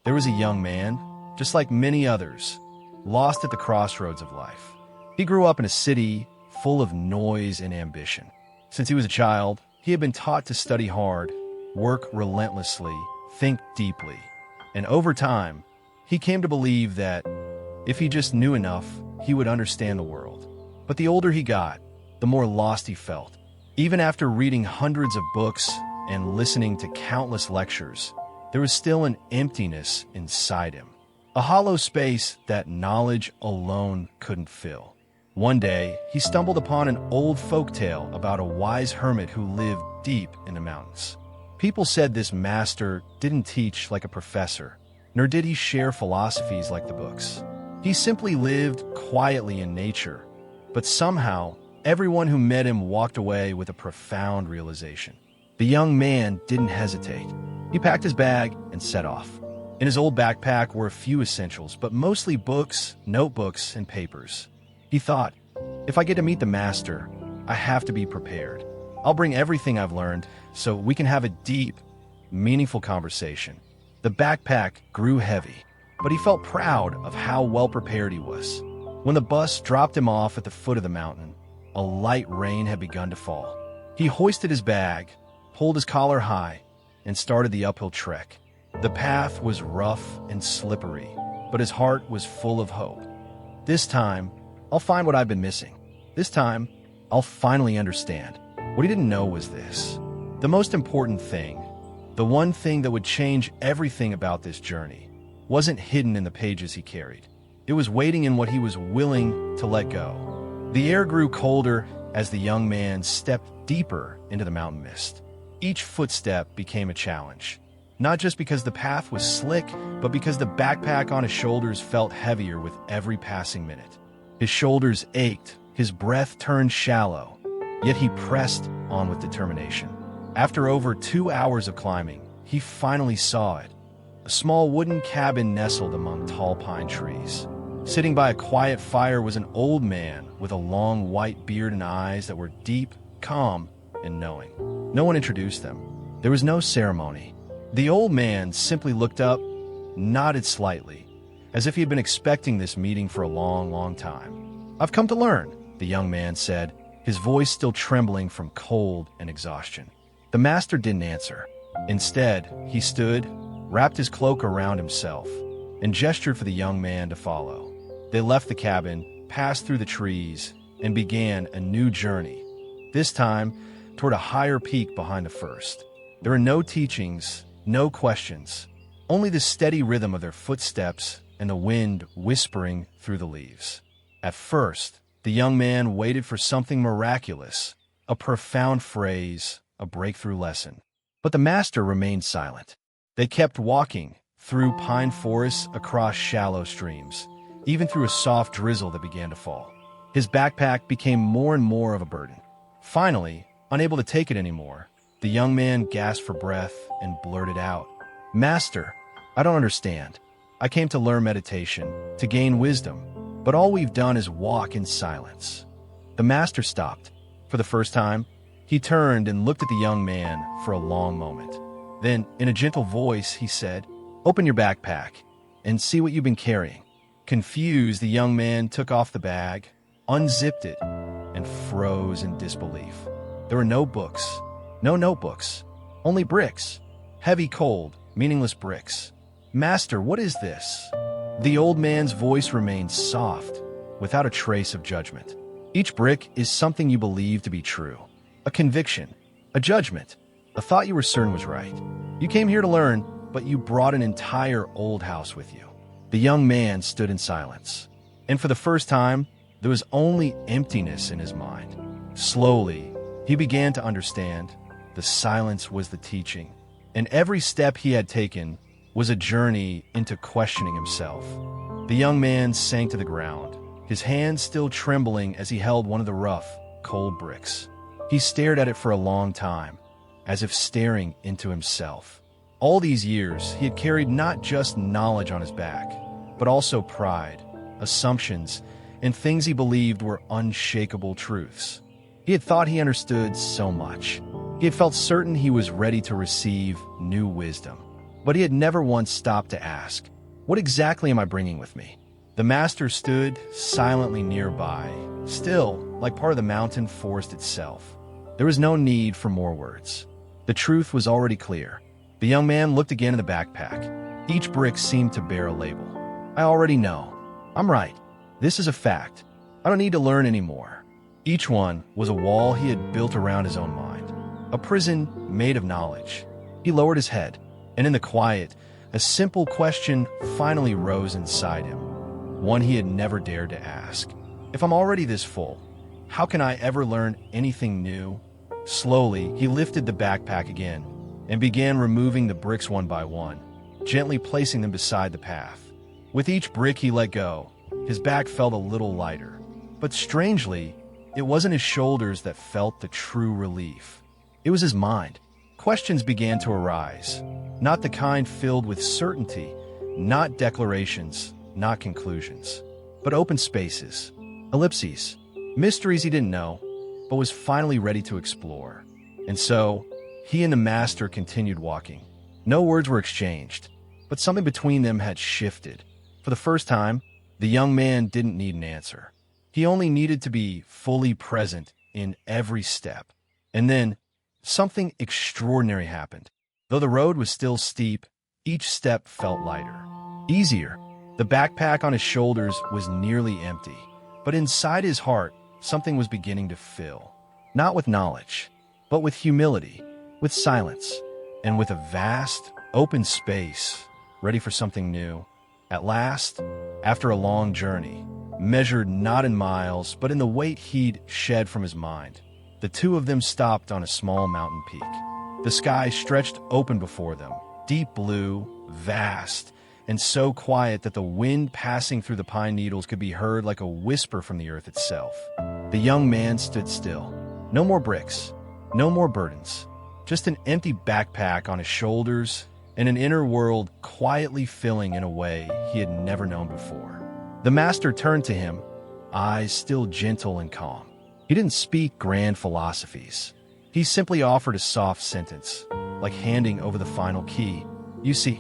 There was a young man, just like many others, lost at the crossroads of life. He grew up in a city full of noise and ambition. Since he was a child, he had been taught to study hard, work relentlessly, think deeply. And over time, he came to believe that if he just knew enough, he would understand the world. But the older he got, the more lost he felt. Even after reading hundreds of books and listening to countless lectures, there was still an emptiness inside him, a hollow space that knowledge alone couldn't fill. One day, he stumbled upon an old folk tale about a wise hermit who lived deep in the mountains. People said this master didn't teach like a professor, nor did he share philosophies like the books. He simply lived quietly in nature, but somehow, everyone who met him walked away with a profound realization. The young man didn't hesitate. He packed his bag and set off. In his old backpack were a few essentials, but mostly books, notebooks, and papers. He thought, if I get to meet the master, I have to be prepared. I'll bring everything I've learned so we can have a deep, meaningful conversation. The backpack grew heavy, but he felt proud of how well prepared he was. When the bus dropped him off at the foot of the mountain, a light rain had begun to fall. He hoisted his bag, pulled his collar high, and started the uphill trek. The path was rough and slippery, but his heart was full of hope. This time, I'll find what I've been missing. This time, I'll finally understand. What he didn't know was this: the most important thing, the one thing that would change everything about this journey, wasn't hidden in the pages he carried. It was waiting in what he was willing to let go. The air grew colder as the young man stepped deeper into the mountain mist. Each footstep became a challenge, not just because the path was slick, but because the backpack on his shoulders felt heavier with every passing minute. His shoulders ached, his breath turned shallow, yet he pressed on with determination. After over 2 hours of climbing, he finally saw it. A small wooden cabin nestled among tall pine trees. Sitting by a quiet fire was an old man with a long white beard and eyes that were deep, calm, and knowing. No one introduced them. There was no ceremony. The old man simply looked up, nodded slightly, as if he had been expecting this meeting for a long time. "I've come to learn," the young man said, his voice still trembling from cold and exhaustion. The master didn't answer. Instead, he stood, wrapped his cloak around himself, and gestured for the young man to follow. They left the cabin, passed through the trees, and began a new journey, this time toward a higher peak behind the first. There were no teachings, no questions, only the steady rhythm of their footsteps and the wind whispering through the leaves. At first, the young man waited for something miraculous, a profound phrase, a breakthrough lesson. But the master remained silent. They kept walking, through pine forests, across shallow streams, even through a soft drizzle that began to fall. His backpack became more and more of a burden. Finally, unable to take it anymore, the young man gasped for breath and blurted out, "Master, I don't understand. I came to learn meditation, to gain wisdom, but all we've done is walk in silence." The master stopped. For the first time, he turned and looked at the young man for a long moment. Then, in a gentle voice, he said, "Open your backpack and see what you've been carrying." Confused, the young man took off the bag, unzipped it, and froze in disbelief. There were no books, no notebooks, only bricks. Heavy, cold, meaningless bricks. "Master, what is this?" The old man's voice remained soft, without a trace of judgment. "Each brick is something you believe to be true. A conviction, a judgment, a thought you were certain was right. You came here to learn, but you brought an entire old house with you." The young man stood in silence, and for the first time, there was only emptiness in his mind. Slowly, he began to understand. The silence was the teaching, and every step he had taken was a journey into questioning himself. The young man sank to the ground, his hands still trembling as he held one of the rough, cold bricks. He stared at it for a long time, as if staring into himself. All these years, he had carried not just knowledge on his back, but also pride, assumptions, and things he believed were unshakable truths. He had thought he understood so much. He had felt certain he was ready to receive new wisdom. But he had never once stopped to ask, "What exactly am I bringing with me?" The master stood silently nearby, still, like part of the mountain forest itself. There was no need for more words. The truth was already clear. The young man looked again in the backpack. Each brick seemed to bear a label. "I already know. I'm right. This is a fact. I don't need to learn anymore." Each one was a wall he had built around his own mind, a prison made of knowledge. He lowered his head, and in the quiet, a simple question finally rose inside him, one he had never dared to ask. If I'm already this full, how can I ever learn anything new? Slowly, he lifted the backpack again and began removing the bricks one by one, gently placing them beside the path. With each brick he let go, his back felt a little lighter. But strangely, it wasn't his shoulders that felt the true relief. It was his mind. Questions began to arise, not the kind filled with certainty, not declarations, not conclusions, but open spaces, ellipses, mysteries he didn't know, but was finally ready to explore. And so, he and the master continued walking. No words were exchanged, but something between them had shifted. For the first time, the young man didn't need an answer. He only needed to be fully present in every step. And then, something extraordinary happened. Though the road was still steep, each step felt lighter, easier. The backpack on his shoulders was nearly empty, but inside his heart, something was beginning to fill. Not with knowledge, but with humility, with silence, and with a vast, open space, ready for something new. At last, after a long journey, measured not in miles, but in the weight he'd shed from his mind, the two of them stopped on a small mountain peak. The sky stretched open before them, deep blue, vast, and so quiet that the wind passing through the pine needles could be heard like a whisper from the earth itself. The young man stood still. No more bricks, no more burdens, just an empty backpack on his shoulders and an inner world quietly filling in a way he had never known before. The master turned to him, eyes still gentle and calm. He didn't speak grand philosophies. He simply offered a soft sentence, like handing over the final key. "You see,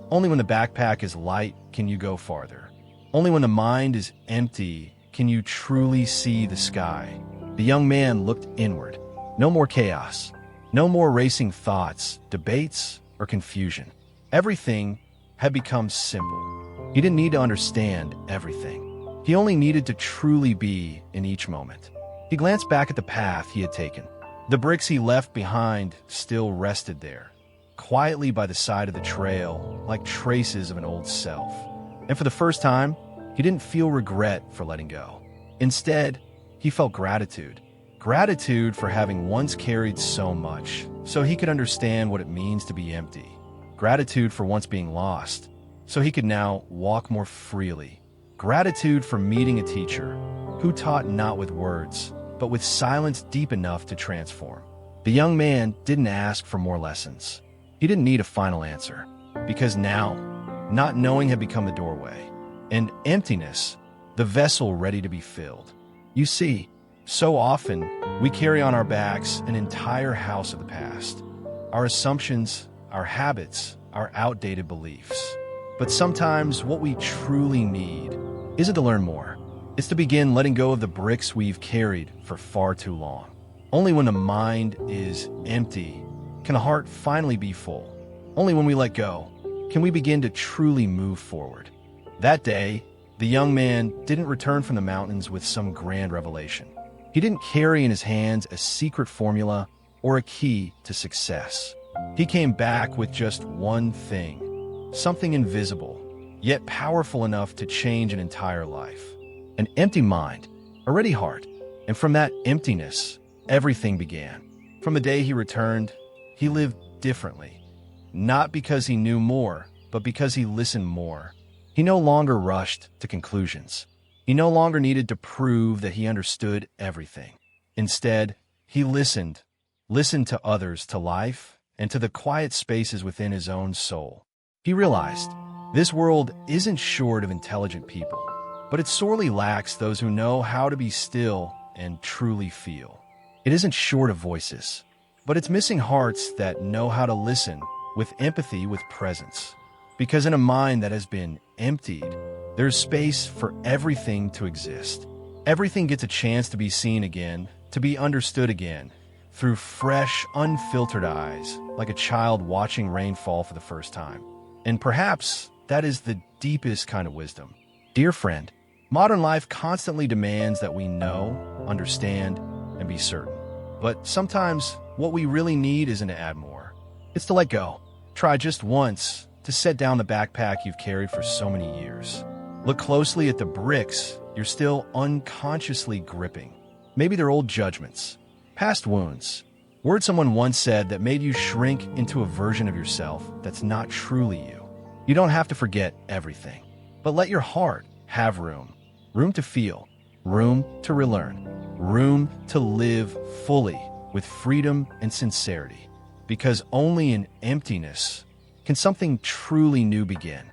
only when the backpack is light can you go farther. Only when the mind is empty can you truly see the sky." The young man looked inward. No more chaos. No more racing thoughts, debates, or confusion. Everything had become simple. He didn't need to understand everything. He only needed to truly be in each moment. He glanced back at the path he had taken. The bricks he left behind still rested there, quietly by the side of the trail, like traces of an old self. And for the first time, he didn't feel regret for letting go. Instead, he felt gratitude. Gratitude for having once carried so much, so he could understand what it means to be empty. Gratitude for once being lost, so he could now walk more freely. Gratitude for meeting a teacher who taught not with words, but with silence deep enough to transform. The young man didn't ask for more lessons. He didn't need a final answer, because now, not knowing had become the doorway, and emptiness, the vessel ready to be filled. You see, so often, we carry on our backs an entire house of the past. Our assumptions, our habits, our outdated beliefs. But sometimes what we truly need isn't to learn more. It's to begin letting go of the bricks we've carried for far too long. Only when the mind is empty can the heart finally be full. Only when we let go can we begin to truly move forward. That day, the young man didn't return from the mountains with some grand revelation. He didn't carry in his hands a secret formula or a key to success. He came back with just one thing, something invisible, yet powerful enough to change an entire life. An empty mind, a ready heart, and from that emptiness, everything began. From the day he returned, he lived differently. Not because he knew more, but because he listened more. He no longer rushed to conclusions. He no longer needed to prove that he understood everything. Instead, he listened to others, to life, and to the quiet spaces within his own soul. He realized this world isn't short of intelligent people, but it sorely lacks those who know how to be still and truly feel. It isn't short of voices, but it's missing hearts that know how to listen with empathy, with presence. Because in a mind that has been emptied, there's space for everything to exist. Everything gets a chance to be seen again, to be understood again, through fresh, unfiltered eyes, like a child watching rain fall for the first time. And perhaps that is the deepest kind of wisdom. Dear friend, modern life constantly demands that we know, understand, and be certain. But sometimes what we really need isn't to add more. It's to let go. Try just once to set down the backpack you've carried for so many years. Look closely at the bricks you're still unconsciously gripping. Maybe they're old judgments, past wounds, words someone once said that made you shrink into a version of yourself that's not truly you. You don't have to forget everything, but let your heart have room. Room to feel, room to relearn, room to live fully with freedom and sincerity. Because only in emptiness can something truly new begin.